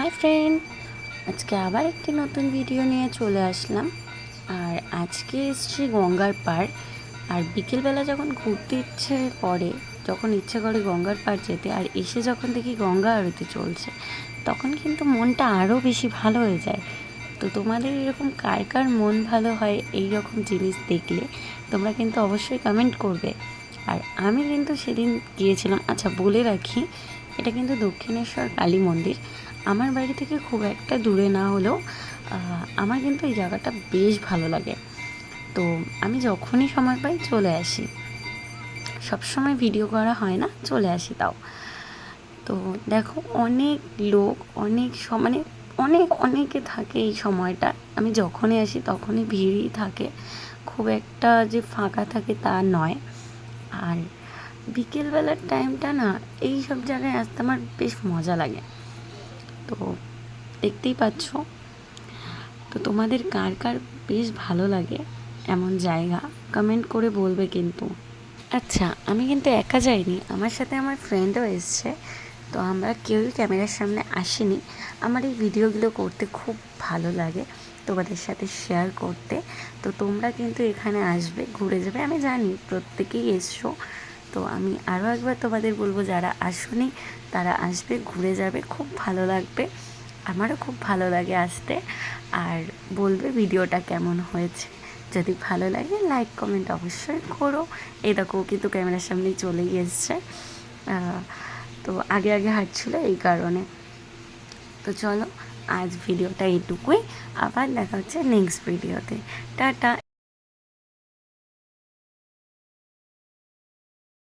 Hi friend, আজকে আবার একটি নতুন ভিডিও নিয়ে চলে আসলাম। আর আজকে এসছি গঙ্গার পাড়। আর বিকেলবেলা যখন ঘুরতে যখন ইচ্ছে করে গঙ্গার পাড় যেতে, আর এসে যখন দেখি গঙ্গা আরতি চলছে, তখন কিন্তু মনটা আরও বেশি ভালো হয়ে যায়। তো তোমাদের এরকম কার কার মন ভালো হয় এই রকম জিনিস দেখলে, তোমরা কিন্তু অবশ্যই কমেন্ট করবে। আর আমি কিন্তু সেদিন গিয়েছিলাম, আচ্ছা বলে রাখি, এটা কিন্তু দক্ষিণেশ্বর কালী মন্দির। আমার বাড়ি থেকে খুব একটা দূরে না হলেও আমার কিন্তু এই জায়গাটা বেশ ভালো লাগে। তো আমি যখনই সময় পাই চলে আসি। সবসময় ভিডিও করা হয় না, চলে আসি তাও। তো দেখো, অনেক লোক, মানে অনেকে থাকে এই সময়টা। আমি যখনই আসি তখনই ভিড়ই থাকে, খুব একটা যে ফাঁকা থাকে তা নয়। আর বিকেলবেলার টাইমটা না, এই সব জায়গায় আসতে আমার বেশ মজা লাগে। তো দেখতেই পাচ্ছ। তো তোমাদের কার কার বেশ ভালো লাগে এমন জায়গা, কমেন্ট করে বলবে কিন্তু। আচ্ছা, আমি কিন্তু একা যাইনি, আমার সাথে আমার ফ্রেন্ডও এসছে। তো আমরা কেউই ক্যামেরার সামনে আসিনি। আমার এই ভিডিওগুলো করতে খুব ভালো লাগে, তোমাদের সাথে শেয়ার করতে। তো তোমরা কিন্তু এখানে আসবে, ঘুরে যাবে, আমি জানি প্রত্যেকেই এসছো। তো আমি আরও একবার তোমাদের বলবো, যারা আসোনি তারা আসবে, ঘুরে যাবে, খুব ভালো লাগবে। আমারও খুব ভালো লাগে আসতে। আর বলবে ভিডিওটা কেমন হয়েছে। যদি ভালো লাগে লাইক কমেন্ট অবশ্যই করো। এই দেখো, কিন্তু ক্যামেরার সামনেই চলেই এসছে। তো আগে আগে হাঁটছিল এই কারণে। তো চলো, আজ ভিডিওটা এইটুকুই। আবার দেখা হচ্ছে নেক্সট ভিডিওতে। টাটা।